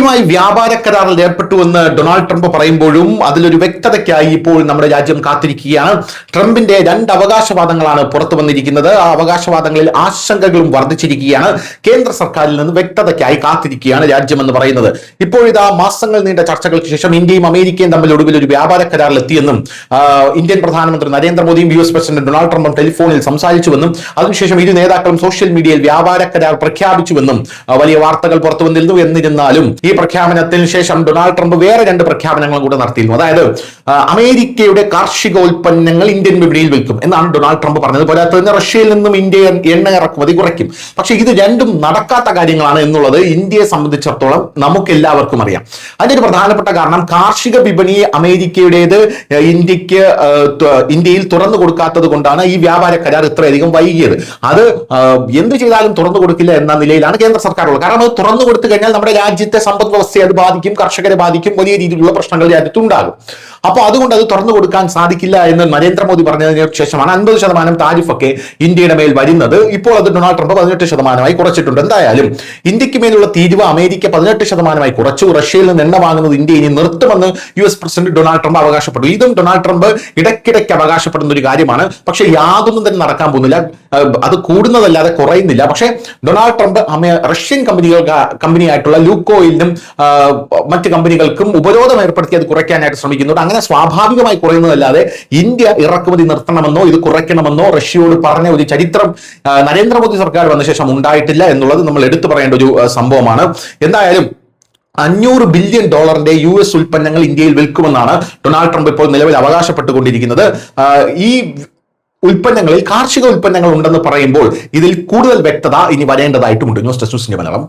ഇന്ത്യയുമായി വ്യാപാര കരാറിൽ ഏർപ്പെട്ടുവെന്ന് ഡൊണാൾഡ് ട്രംപ് പറയുമ്പോഴും അതിലൊരു വ്യക്തതയ്ക്കായി ഇപ്പോൾ നമ്മുടെ രാജ്യം കാത്തിരിക്കുകയാണ്. ട്രംപിന്റെ രണ്ട് അവകാശവാദങ്ങളാണ് പുറത്തു വന്നിരിക്കുന്നത്. ആ അവകാശവാദങ്ങളിൽ ആശങ്കകളും വർദ്ധിച്ചിരിക്കുകയാണ്. കേന്ദ്ര സർക്കാരിൽ നിന്ന് വ്യക്തതയ്ക്കായി കാത്തിരിക്കുകയാണ് രാജ്യമെന്ന് പറയുന്നത്. ഇപ്പോഴിതാ മാസങ്ങൾ നീണ്ട ചർച്ചകൾക്ക് ശേഷം ഇന്ത്യയും അമേരിക്കയും തമ്മിൽ ഒടുവിൽ ഒരു വ്യാപാര കരാറിൽ എത്തിയെന്നും ഇന്ത്യൻ പ്രധാനമന്ത്രി നരേന്ദ്രമോദിയും US പ്രസിഡന്റ് ഡൊണാൾഡ് ട്രംപും ടെലിഫോണിൽ സംസാരിച്ചുവെന്നും അതിനുശേഷം ഇരു നേതാക്കളും സോഷ്യൽ മീഡിയയിൽ വ്യാപാര കരാർ പ്രഖ്യാപിച്ചുവെന്നും വലിയ വാർത്തകൾ പുറത്തു വന്നിരുന്നു. എന്നിരുന്നാലും ഈ പ്രഖ്യാപനത്തിന് ശേഷം ഡൊണാൾഡ് ട്രംപ് വേറെ രണ്ട് പ്രഖ്യാപനങ്ങളും കൂടെ നടത്തിയിരുന്നു. അതായത് അമേരിക്കയുടെ കാർഷികോൽപ്പന്നങ്ങൾ ഇന്ത്യൻ വിപണിയിൽ വിൽക്കും എന്നാണ് ഡൊണാൾഡ് ട്രംപ് പറഞ്ഞത്. പോരാതെ തന്നെ റഷ്യയിൽ നിന്നും ഇന്ത്യ എണ്ണ ഇറക്കുമതി കുറയ്ക്കും. പക്ഷേ ഇത് രണ്ടും നടക്കാത്ത കാര്യങ്ങളാണ് എന്നുള്ളത് ഇന്ത്യയെ സംബന്ധിച്ചിടത്തോളം നമുക്ക് എല്ലാവർക്കും അറിയാം. അതിന്റെ ഒരു പ്രധാനപ്പെട്ട കാരണം കാർഷിക വിപണി അമേരിക്കയുടേത് ഇന്ത്യയിൽ തുറന്നു കൊടുക്കാത്തത് കൊണ്ടാണ് ഈ വ്യാപാര കരാർ ഇത്രയധികം വൈകിയത്. അത് എന്ത് ചെയ്താലും തുറന്നു കൊടുക്കില്ല എന്ന നിലയിലാണ് കേന്ദ്ര സർക്കാർ ഉള്ളത്. കാരണം അത് തുറന്നു കൊടുത്തു കഴിഞ്ഞാൽ നമ്മുടെ രാജ്യത്തെ സമ്പദ് വ്യവസ്ഥയെ അത് ബാധിക്കും, കർഷകരെ ബാധിക്കും, വലിയ രീതിയിലുള്ള പ്രശ്നങ്ങൾ രാജ്യത്തുണ്ടാകും. അപ്പോൾ അതുകൊണ്ട് അത് തുറന്നു കൊടുക്കാൻ സാധിക്കില്ല എന്ന് നരേന്ദ്രമോദി പറഞ്ഞതിന് ശേഷമാണ് 50% താരിഫൊക്കെ ഇന്ത്യയുടെ മേൽ വരുന്നത്. ഇപ്പോൾ അത് ഡൊണാൾഡ് ട്രംപ് 18% കുറച്ചിട്ടുണ്ട്. എന്തായാലും ഇന്ത്യക്ക് മേലുള്ള തീരുവ അമേരിക്ക 18% കുറച്ചു. റഷ്യയിൽ നിന്ന് എണ്ണ വാങ്ങുന്നത് ഇന്ത്യ ഇനി നിർത്തുമെന്ന് US പ്രസിഡന്റ് ഡൊണാൾഡ് ട്രംപ് അവകാശപ്പെട്ടു. ഇതും ഡൊണാൾഡ് ട്രംപ് ഇടയ്ക്കിടയ്ക്ക് അവകാശപ്പെടുന്ന ഒരു കാര്യമാണ്. പക്ഷേ യാതൊന്നും തന്നെ നടക്കാൻ പോകുന്നില്ല. അത് കൂടുന്നതല്ലാതെ കുറയുന്നില്ല. പക്ഷേ ഡൊണാൾഡ് ട്രംപ് റഷ്യൻ കമ്പനിയായിട്ടുള്ള ലൂക്കോയിലിനും മറ്റ് കമ്പനികൾക്കും ഉപരോധം ഏർപ്പെടുത്തി അത് കുറയ്ക്കാനായിട്ട് ശ്രമിക്കുന്നുണ്ട്. അങ്ങനെ സ്വാഭാവികമായി കുറയുന്നതല്ലാതെ ഇന്ത്യ ഇറക്കുമതി നിർത്തണമെന്നോ ഇത് കുറയ്ക്കണമെന്നോ റഷ്യയോട് പറഞ്ഞ ഒരു ചരിത്രം നരേന്ദ്രമോദി സർക്കാർ വന്ന ശേഷം ഉണ്ടായിട്ടില്ല എന്നുള്ളത് നമ്മൾ എടുത്തു പറയേണ്ട ഒരു സംഭവമാണ്. എന്തായാലും $500 ബില്യൺ US ഉൽപ്പന്നങ്ങൾ ഇന്ത്യയിൽ വിൽക്കുമെന്നാണ് ഡൊണാൾഡ് ട്രംപ് ഇപ്പോൾ നിലവിൽ അവകാശപ്പെട്ടുകൊണ്ടിരിക്കുന്നത്. ഈ ഉൽപ്പന്നങ്ങളിൽ കാർഷിക ഉൽപ്പന്നങ്ങൾ ഉണ്ടെന്ന് പറയുമ്പോൾ ഇതിൽ കൂടുതൽ വ്യക്തത ഇനി വരേണ്ടതായിട്ടുമുണ്ട്. ന്യൂസ് ഡെസ്ക് ന്യൂസിന്റെ മലയാളം.